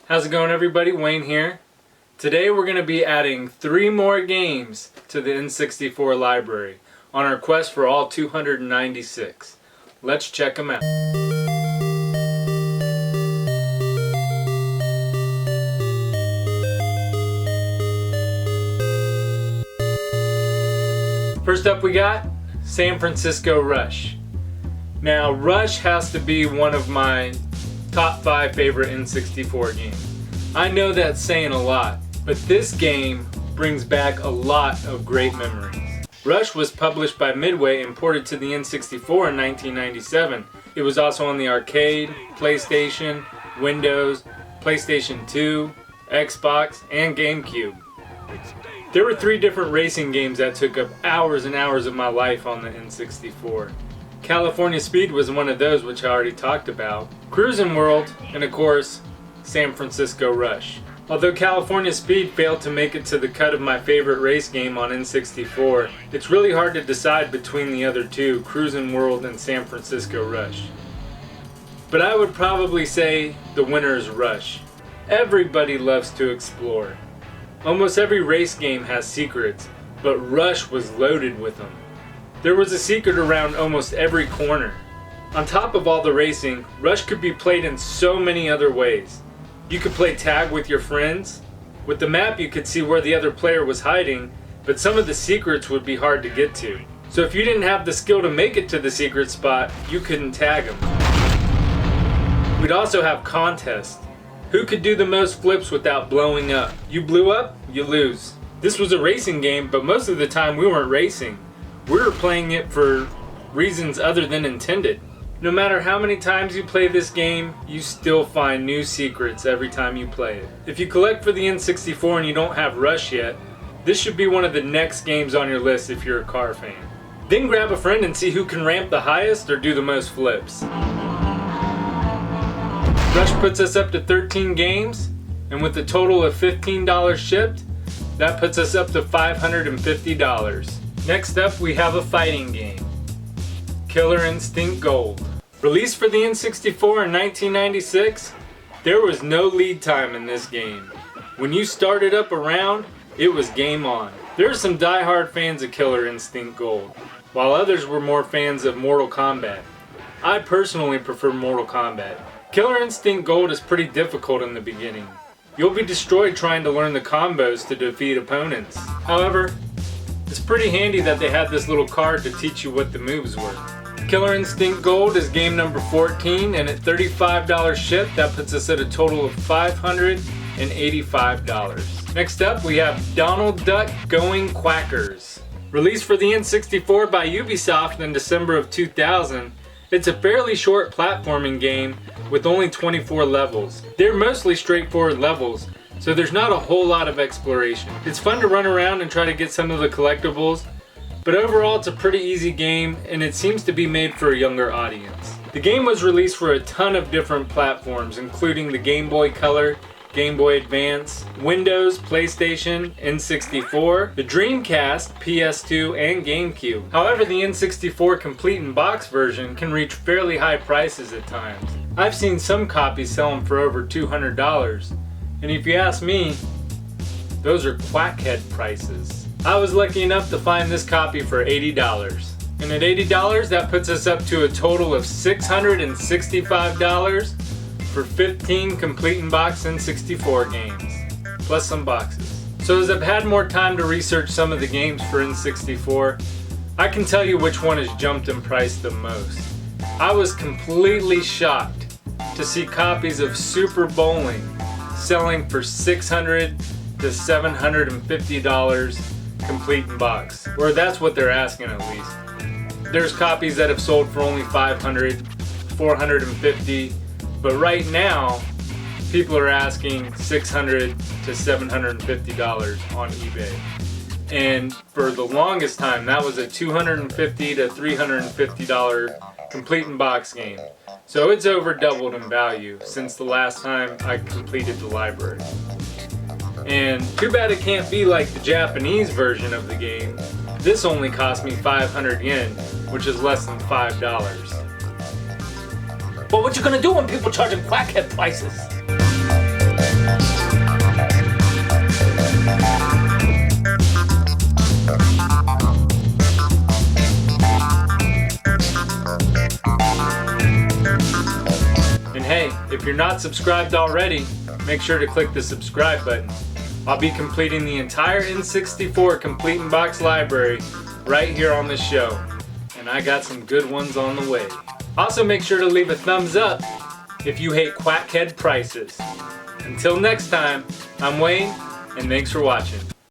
How's it going, everybody? Wayne here. Today we're going to be adding 3 more games to the N64 library on our quest for all 296. Let's check them out. First up we got San Francisco Rush. Now Rush has to be one of my top 5 favorite N64 games. I know that's saying a lot, but this game brings back a lot of great memories. Rush was published by Midway and ported to the N64 in 1997. It was also on the arcade, PlayStation, Windows, PlayStation 2, Xbox, and GameCube. There were 3 different racing games that took up hours and hours of my life on the N64. California Speed was one of those, which I already talked about. Cruisin' World, and of course, San Francisco Rush. Although California Speed failed to make it to the cut of my favorite race game on N64, it's really hard to decide between the other 2, Cruisin' World and San Francisco Rush. But I would probably say the winner is Rush. Everybody loves to explore. Almost every race game has secrets, but Rush was loaded with them. There was a secret around almost every corner. On top of all the racing, Rush could be played in so many other ways. You could play tag with your friends. With the map you could see where the other player was hiding, but some of the secrets would be hard to get to. So if you didn't have the skill to make it to the secret spot, you couldn't tag them. We'd also have contests. Who could do the most flips without blowing up? You blew up, you lose. This was a racing game, but most of the time we weren't racing. We were playing it for reasons other than intended. No matter how many times you play this game, you still find new secrets every time you play it. If you collect for the N64 and you don't have Rush yet, this should be one of the next games on your list if you're a car fan. Then grab a friend and see who can ramp the highest or do the most flips. Rush puts us up to 13 games, and with a total of $15 shipped, that puts us up to $550. Next up we have a fighting game, Killer Instinct Gold. Released for the N64 in 1996, there was no lead time in this game. When you started up a round, it was game on. There are some die-hard fans of Killer Instinct Gold, while others were more fans of Mortal Kombat. I personally prefer Mortal Kombat. Killer Instinct Gold is pretty difficult in the beginning. You'll be destroyed trying to learn the combos to defeat opponents. However, it's pretty handy that they had this little card to teach you what the moves were. Killer Instinct Gold is game number 14, and at $35 shipped, that puts us at a total of $585. Next up, we have Donald Duck Going Quackers. Released for the N64 by Ubisoft in December of 2000, it's a fairly short platforming game with only 24 levels. They're mostly straightforward levels, so there's not a whole lot of exploration. It's fun to run around and try to get some of the collectibles, but overall it's a pretty easy game and it seems to be made for a younger audience. The game was released for a ton of different platforms, including the Game Boy Color, Game Boy Advance, Windows, PlayStation, N64, the Dreamcast, PS2, and GameCube. However, the N64 complete in box version can reach fairly high prices at times. I've seen some copies selling for over $200, and if you ask me, those are quackhead prices. I was lucky enough to find this copy for $80. And at $80, that puts us up to a total of $665 for 15 complete in box N64 games, plus some boxes. So as I've had more time to research some of the games for N64, I can tell you which one has jumped in price the most. I was completely shocked to see copies of Super Bowling selling for $600 to $750 complete in box, or that's what they're asking at least. There's copies that have sold for only $500, $450, but right now people are asking $600 to $750 on eBay. And for the longest time that was a $250 to $350 complete in box game. So it's over doubled in value since the last time I completed the library. And too bad it can't be like the Japanese version of the game. This only cost me 500 yen, which is less than $5. But what you gonna do when people charging quackhead prices? If you're not subscribed already, make sure to click the subscribe button. I'll be completing the entire N64 Complete in Box library right here on the show. And I got some good ones on the way. Also make sure to leave a thumbs up if you hate Quackhead prices. Until next time, I'm Wayne, and thanks for watching.